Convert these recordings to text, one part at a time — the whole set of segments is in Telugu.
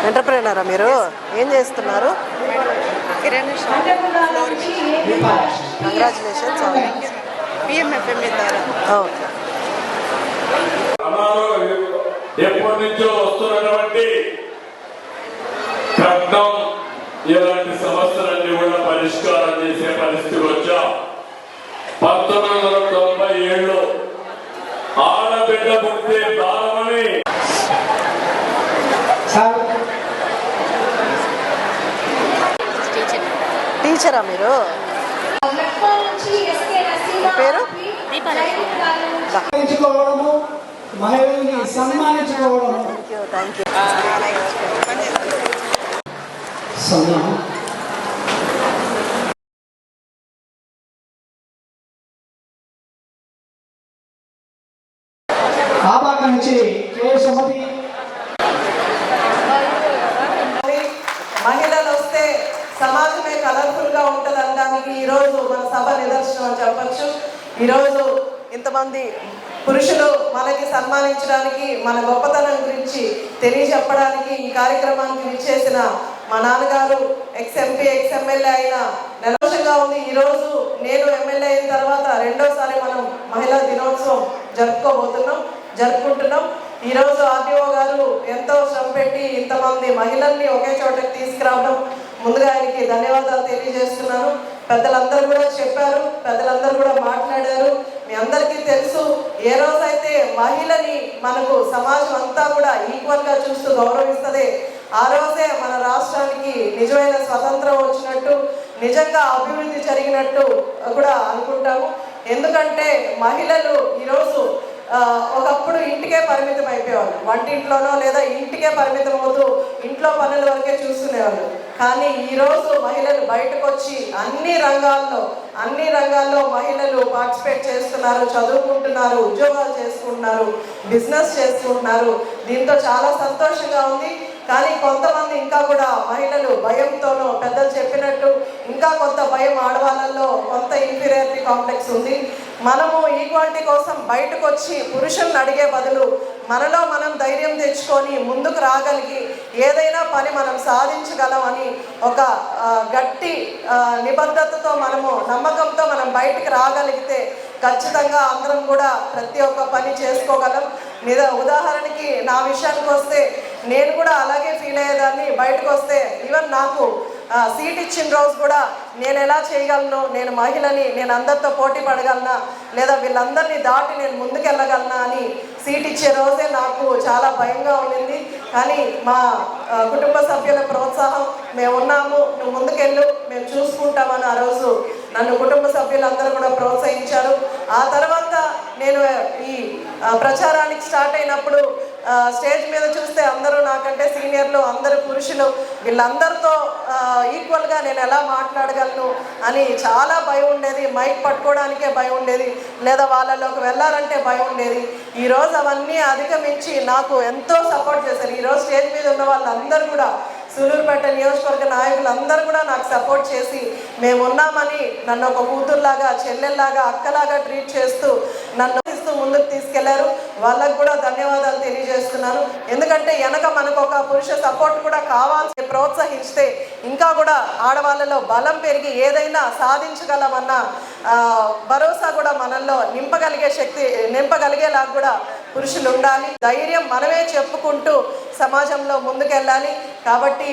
ఎంటర్‌ప్రెన్యూరా మీరు? ఏం చేస్తున్నారు? కిరాణా షాప్ ఫ్లోర్ కంగ్రాచులేషన్స్. పిఎంఎఫ్ఎంఏ ద్వారా. ఓకే. ఎప్పటి నుంచో వస్తున్నటువంటి కట్నం ఇలాంటి సమస్యలన్నీ కూడా పరిష్కారం చేసే పరిస్థితికి వచ్చాం. 1997లో ఆడబిడ్డ పుట్టే దానమని టీచరా మీరు? పేరు మహిళల్ని సన్మానించుకోవడము. Thank you. ఆబాక నుంచి కేశమతి. మహిళలు వస్తే సమాజమే కలర్ఫుల్ గా ఉంటది అనడానికి ఈరోజు మన సభ నిదర్శనం అని చెప్పచ్చు. ఈరోజు ఇంతమంది పురుషులు మనకి సన్మానించడానికి, మన గొప్పతనం గురించి తెలియజెప్పడానికి ఈ కార్యక్రమానికి విచ్చేసిన మా నాన్నగారు ఎక్స్-ఎంపీ ఎక్స్-ఎమ్మెల్యే అయిన నెలవశంగా ఉంది. ఈరోజు నేను ఎమ్మెల్యే అయిన తర్వాత రెండోసారి మనం మహిళా దినోత్సవం జరుపుకుంటున్నాం. ఈరోజు ఆర్డీఓ గారు ఎంతో శ్రమ పెట్టి ఇంతమంది మహిళల్ని ఒకే చోటకి తీసుకురావడం, ముందుగా ఆయనకి ధన్యవాదాలు తెలియజేస్తున్నాను. పెద్దలందరూ కూడా చెప్పారు, పెద్దలందరూ కూడా మాట్లాడారు. మీ అందరికీ తెలుసు, ఏ రోజైతే మహిళని మనకు సమాజం అంతా కూడా ఈక్వల్గా చూస్తూ గౌరవిస్తుంది, ఆ రోజే మన రాష్ట్రానికి నిజమైన స్వతంత్రం వచ్చినట్టు, నిజంగా అభివృద్ధి జరిగినట్టు కూడా అనుకుంటాము. ఎందుకంటే మహిళలు ఈరోజు ఒకప్పుడు ఇంటికే పరిమితం అయిపోయేవాళ్ళు, వంటింట్లోనో లేదా ఇంటికే పరిమితం అవుతూ ఇంట్లో పనుల వరకే చూసుకునేవాళ్ళు. కానీ ఈరోజు మహిళలు బయటకు వచ్చి అన్ని రంగాల్లో మహిళలు పార్టిసిపేట్ చేస్తున్నారు, చదువుకుంటున్నారు, ఉద్యోగాలు చేసుకుంటున్నారు, బిజినెస్ చేసుకుంటున్నారు. దీంతో చాలా సంతోషంగా ఉంది. కానీ కొంతమంది ఇంకా కూడా మహిళలు భయంతోనో, పెద్దలు చెప్పినట్టు ఇంకా కొంత భయం ఆడవాళ్ళల్లో కొంత ఇన్ఫీరియారిటీ కాంప్లెక్స్ ఉంది. మనము ఈక్వాలిటీ కోసం బయటకు వచ్చి పురుషులను అడిగే బదులు మనలో మనం ధైర్యం తెచ్చుకొని ముందుకు రాగలిగి ఏదైనా పని మనం సాధించగలమని ఒక గట్టి నిబద్ధతతో, మనము నమ్మకంతో మనం బయటికి రాగలిగితే ఖచ్చితంగా అందరం కూడా ప్రతి ఒక్క పని చేసుకోగలం. ఉదాహరణకి నా విషయానికి వస్తే నేను కూడా అలాగే ఫీల్ అయ్యేదాన్ని. బయటకు వస్తే ఈవెన్ నాకు సీట్ ఇచ్చిన రోజు కూడా నేను ఎలా చేయగలను, నేను మహిళని, నేను అందరితో పోటీ పడగలనా, లేదా వీళ్ళందరినీ దాటి నేను ముందుకెళ్ళగలనా అని సీట్ ఇచ్చే రోజే నాకు చాలా భయంగా ఉండింది. కానీ మా కుటుంబ సభ్యుల ప్రోత్సాహం, మేము ఉన్నాము, నువ్వు ముందుకెళ్ళు, మేము చూసుకుంటామని ఆ రోజు నన్ను కుటుంబ సభ్యులందరూ కూడా ప్రోత్సహించారు. ఆ తర్వాత నేను ఈ ప్రచారానికి స్టార్ట్ అయినప్పుడు స్టేజ్ మీద చూస్తే అందరూ నాకంటే సీనియర్లు, అందరూ పురుషులు, వీళ్ళందరితో ఈక్వల్గా నేను ఎలా మాట్లాడగలను అని చాలా భయం ఉండేది. మైక్ పట్టుకోవడానికే భయం ఉండేది, లేదా వాళ్ళలోకి వెళ్ళాలంటే భయం ఉండేది. ఈరోజు అవన్నీ అధిగమించి నాకు ఎంతో సపోర్ట్ చేశారు. ఈరోజు స్టేజ్ మీద ఉన్న వాళ్ళందరూ కూడా, సూలూరుపేట నియోజకవర్గ నాయకులు అందరూ కూడా నాకు సపోర్ట్ చేసి మేము ఉన్నామని నన్ను ఒక కూతురులాగా, చెల్లెల్లాగా, అక్కలాగా ట్రీట్ చేస్తూ నన్ను ముందుకు తీసుకెళ్లారు. వాళ్ళకు కూడా ధన్యవాదాలు తెలియజేస్తున్నాను. ఎందుకంటే వెనక మనకు ఒక పురుష సపోర్ట్ కూడా కావాల్సి ప్రోత్సహిస్తే ఇంకా కూడా ఆడవాళ్ళలో బలం పెరిగి ఏదైనా సాధించగలమన్న భరోసా కూడా మనల్లో నింపగలిగేలా కూడా పురుషులు ఉండాలి. ధైర్యం మనమే చెప్పుకుంటూ సమాజంలో ముందుకెళ్ళాలి. కాబట్టి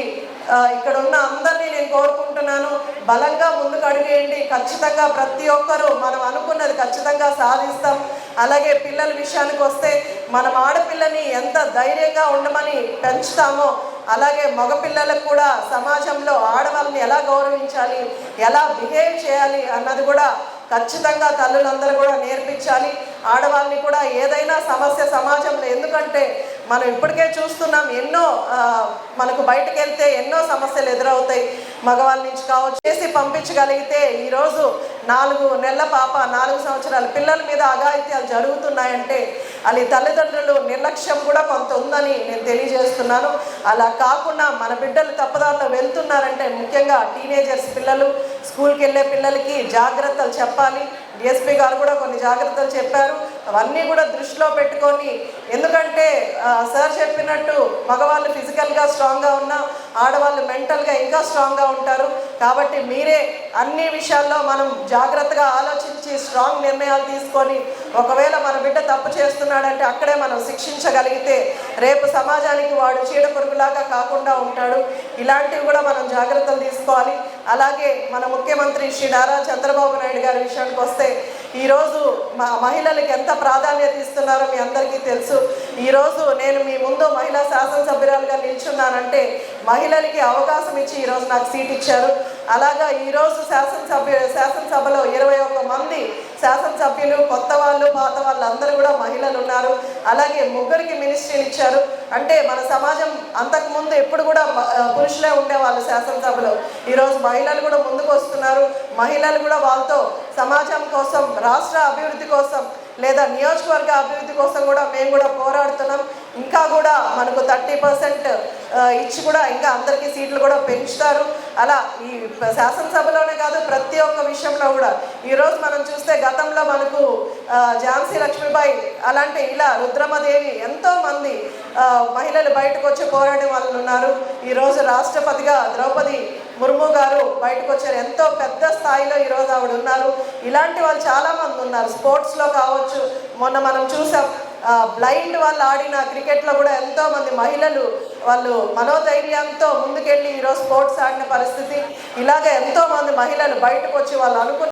ఇక్కడ ఉన్న అందరినీ నేను కోరుకుంటున్నాను, బలంగా ముందుకు అడుగేయండి. ఖచ్చితంగా ప్రతి ఒక్కరూ మనం అనుకున్నది ఖచ్చితంగా సాధిస్తాం. అలాగే పిల్లల విషయానికి వస్తే మనం ఆడపిల్లని ఎంత ధైర్యంగా ఉండమని పెంచుతామో, అలాగే మగపిల్లలకు కూడా సమాజంలో ఆడవాళ్ళని ఎలా గౌరవించాలి, ఎలా బిహేవ్ చేయాలి అన్నది కూడా ఖచ్చితంగా తల్లులందరూ కూడా నేర్పించాలి. ఆడవాళ్ళని కూడా ఏదైనా సమస్య సమాజంలో, ఎందుకంటే మనం ఇప్పటికే చూస్తున్నాం, ఎన్నో మనకు బయటకు వెళ్తే ఎన్నో సమస్యలు ఎదురవుతాయి. మగవాళ్ళ నుంచి కావచ్చు చేసి పంపించగలిగితే ఈరోజు 4 నెలల పాప, 4 సంవత్సరాల పిల్లల మీద అఘాయిత్యాలు జరుగుతున్నాయంటే అది తల్లిదండ్రులు నిర్లక్ష్యం కూడా కొంత ఉందని నేను తెలియజేస్తున్నాను. అలా కాకుండా మన బిడ్డలు తప్పుదారిలో వెళ్తున్నారంటే, ముఖ్యంగా టీనేజర్స్ పిల్లలు, స్కూల్కి వెళ్ళే పిల్లలకి జాగ్రత్తలు చెప్పాలి. డిఎస్పీ గారు కూడా కొన్ని జాగ్రత్తలు చెప్పారు. అవన్నీ కూడా దృష్టిలో పెట్టుకొని, ఎందుకంటే సార్ చెప్పినట్టు మగవాళ్ళు ఫిజికల్గా స్ట్రాంగ్గా ఉన్నా ఆడవాళ్ళు మెంటల్గా ఇంకా స్ట్రాంగ్గా ఉంటారు. కాబట్టి మీరే అన్ని విషయాల్లో మనం జాగ్రత్తగా ఆలోచించి స్ట్రాంగ్ నిర్ణయాలు తీసుకొని, ఒకవేళ మన బిడ్డ తప్పు చేస్తున్నాడంటే అక్కడే మనం శిక్షించగలిగితే రేపు సమాజానికి వాడు చీడపురుగులాగా కాకుండా ఉంటాడు. ఇలాంటివి కూడా మనం జాగ్రత్తలు తీసుకోవాలి. అలాగే మన ముఖ్యమంత్రి శ్రీ నారా చంద్రబాబు నాయుడు గారి విషయానికి వస్తే, ఈరోజు మహిళలకు ఎంత ప్రాధాన్యత ఇస్తున్నారో మీ అందరికీ తెలుసు. ఈరోజు నేను మీ ముందు మహిళా శాసనసభ్యురాలుగా నిల్చున్నానంటే మహిళలకి అవకాశం ఇచ్చి ఈరోజు నాకు సీట్ ఇచ్చారు. అలాగా ఈరోజు శాసనసభలో 21 మంది శాసనసభ్యులు, కొత్త వాళ్ళు, పాత వాళ్ళు అందరూ కూడా మహిళలు ఉన్నారు. అలాగే 3 మినిస్ట్రీలు ఇచ్చారు. అంటే మన సమాజం అంతకుముందు ఎప్పుడు కూడా పురుషులే ఉండేవాళ్ళు శాసనసభలో. ఈరోజు మహిళలు కూడా ముందుకు వస్తున్నారు. మహిళలు కూడా వాళ్ళతో సమాజం కోసం, రాష్ట్ర అభివృద్ధి కోసం లేదా నియోజకవర్గ అభివృద్ధి కోసం కూడా మేము కూడా పోరాడుతున్నాం. ఇంకా కూడా మనకు 30% ఇచ్చి కూడా ఇంకా అందరికీ సీట్లు కూడా పెంచుతారు. అలా ఈ శాసనసభలోనే కాదు, ప్రతి ఒక్క విషయంలో కూడా ఈరోజు మనం చూస్తే గతంలో మనకు ఝాన్సీ లక్ష్మీబాయి అలాంటి ఇలా రుద్రమదేవి ఎంతోమంది మహిళలు బయటకు వచ్చి పోరాడే వాళ్ళు ఉన్నారు. ఈరోజు రాష్ట్రపతిగా ద్రౌపది ముర్ము గారు బయటకు వచ్చారు. ఎంతో పెద్ద స్థాయిలో ఈరోజు ఆవిడ ఉన్నారు. ఇలాంటి వాళ్ళు చాలామంది ఉన్నారు. స్పోర్ట్స్లో కావచ్చు, మొన్న మనం చూసాం బ్లైండ్ వాళ్ళు ఆడిన క్రికెట్లో కూడా ఎంతోమంది మహిళలు వాళ్ళు మనోధైర్యంతో ముందుకెళ్ళి ఈరోజు స్పోర్ట్స్ ఆడిన పరిస్థితి. ఇలాగే ఎంతోమంది మహిళలు బయటకు వచ్చి వాళ్ళు అనుకున్న